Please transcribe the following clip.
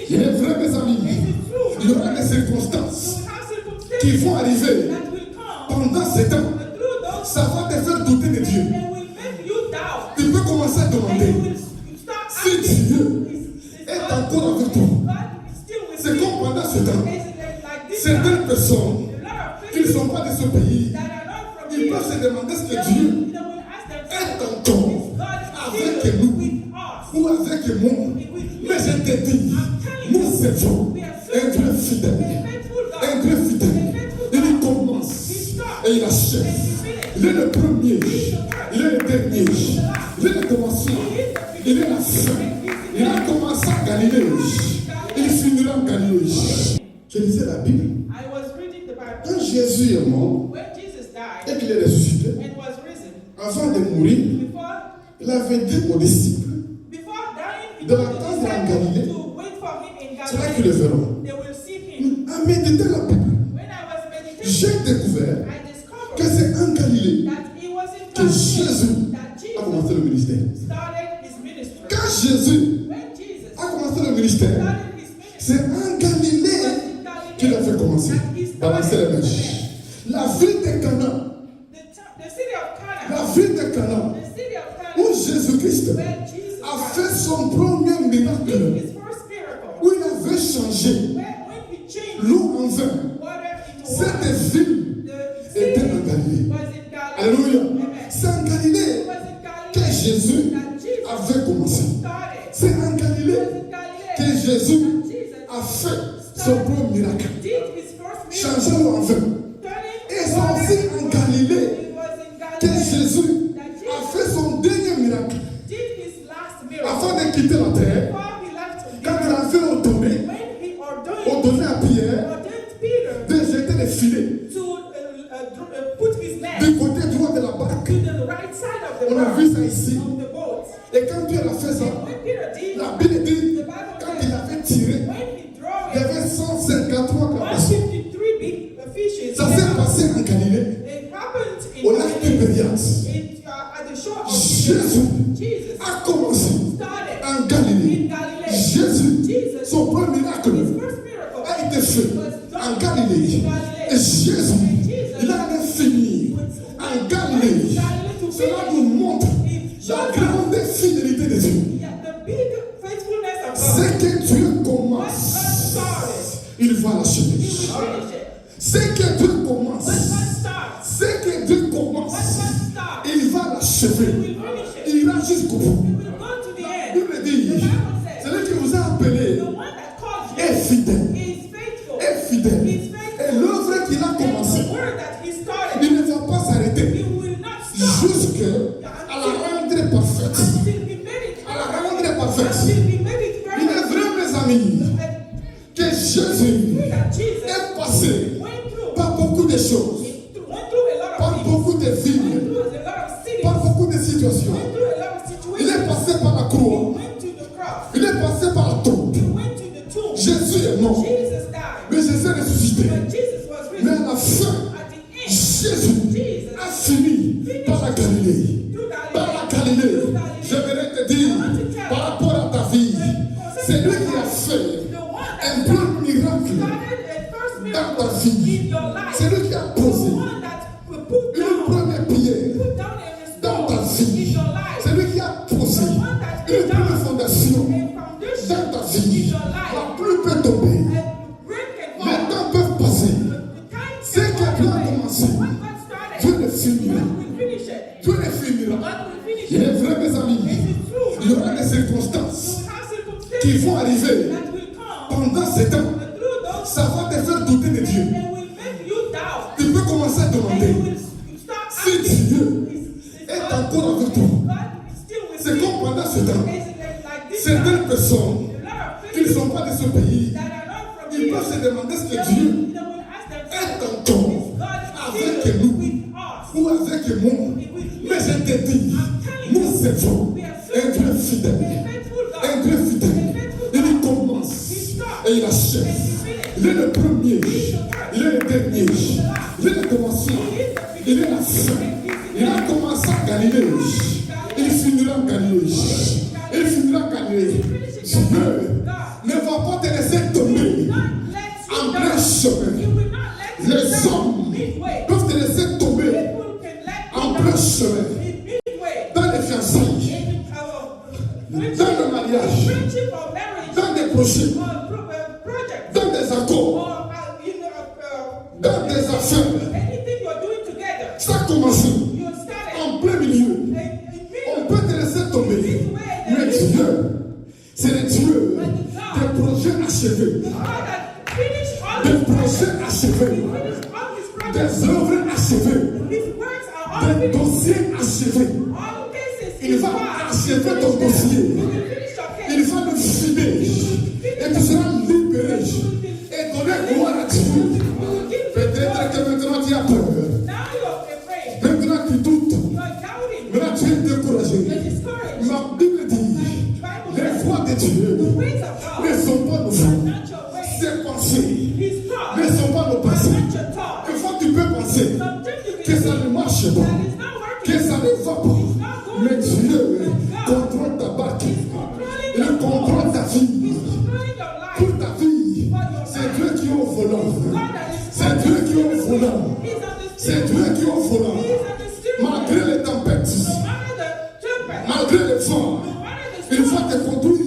Il est vrai, mes amis. Il y aura des circonstances qui vont arriver pendant ces temps. Ça va te faire douter de Dieu. Tu peux commencer à demander si Dieu est encore avec toi. C'est comme pendant ce temps. Certaines personnes qui ne sont pas de ce pays, ils peuvent se demander ce que Dieu est encore avec nous ou avec moi. Mais je te dis, nous servons un Dieu fidèle. Un Dieu fidèle. Il commence et il achève. Il est le premier, il est le dernier, il est le commencement, il est la fin. Il a commencé en Galilée, il finira en Galilée. Je lisais la Bible. Quand Jésus est mort et qu'il est ressuscité, avant de mourir, il avait dit aux disciples de l'attendre en Galilée. C'est là qu'ils le verront. À méditer la Bible, j'ai découvert que c'est en Galilée que Jésus a commencé le ministère. Quand Jésus a commencé le ministère, c'est en Galilée qu'il a fait commencer. Balancer les mèches. La ville de Cana. La ville de Cana, où Jésus-Christ a fait son premier miracle, où il avait changé l'eau en vin. Cette ville était en Galilée. Alléluia. C'est en Galilée que Jésus avait commencé. C'est en Galilée que Jésus a fait son premier miracle. Changer l'eau en vin. Et c'est aussi en Galilée que Jésus a fait son dernier miracle. Avant de quitter la terre, quand il a fait ordonner à Pierre de jeter les filets du côté droit de la barque. On a vu ça ici. Et quand Pierre a fait ça, la Bible dit, quand il avait tiré, il y avait 153 crabes. Ça s'est passé en Galilée, au lac de Tibériade. Jésus a commencé en Galilée. Jésus, son premier miracle a été fait en Galilée. Et Jésus, il a fini en Galilée. Cela nous montre la grande fidélité de Dieu. C'est que Dieu commence, il va l'achever. C'est que Dieu commence, c'est que Dieu commence, il va l'achever. Il ira jusqu'au bout. Il me dit, celui qui vous a appelé est fidèle. Est fidèle. Et l'œuvre qu'il a commencé, il ne va pas s'arrêter jusqu'à la rendre parfaite. À la rendre parfaite. Il est vrai, mes amis, que Jésus est passé par beaucoup de choses, par beaucoup de vies, par beaucoup de situations. Il est passé par la croix. Il est passé par la tombe. Jésus est mort. Mais Jésus est ressuscité. Mais à la fin, Jésus a fini par la Galilée. Par la Galilée. J'aimerais te dire, par rapport à ta vie, c'est lui qui a fait un premier miracle dans ta vie. C'est lui qui a posé une première pierre dans ta vie. C'est lui qui a posé une première fondation dans ta vie. La pluie peut tomber. Les temps peuvent passer. C'est que Dieu a commencé. Dieu le finira. Dieu le finira. Il est vrai, mes amis. Il y aura des circonstances qui vont arriver pendant ces temps. Ça va te faire douter de Dieu. Tu peux commencer à demander si Dieu est encore avec toi. C'est comme pendant ce temps. Certaines personnes qui ne sont pas de ce pays, ils peuvent se demander ce que Dieu est encore avec nous ou avec moi. Mais je te dis, nous servons un Dieu fidèle. Un Dieu fidèle. Il commence et il achève. Il est le premier, il est le dernier, il est le commencement, il est la fin. Il a commencé en Galilée, il finira en Galilée. Il finira en Galilée. Dieu ne va pas un chemin. Les hommes peuvent te laisser tomber en plein chemin. Dans les fiançailles, dans le mariage, dans des projets, dans des accords, dans des affaires. Ça a commencé en plein milieu. On peut te laisser tomber. Mais Dieu, c'est le Dieu des projets achevés. Des projets achevés. Des œuvres achevées. Des dossiers achevés. Il va achever ton dossier. Il va le filer. Et tu seras libéré. Et donner gloire à Dieu. Peut-être que maintenant tu as peur. Maintenant tu doutes. Maintenant tu es découragé. Ma Bible dit, les voies de Dieu ne sont pas nos voies. Ses pensées ne sont pas nos pensées. Des fois tu peux penser que ça ne marche pas, que ça ne va pas. Mais Dieu contrôle ta barque. Il contrôle ta vie. Pour ta vie, c'est Dieu qui est au volant. C'est Dieu qui est au volant. C'est Dieu qui est au volant. Malgré les tempêtes, malgré les vents, il va te conduire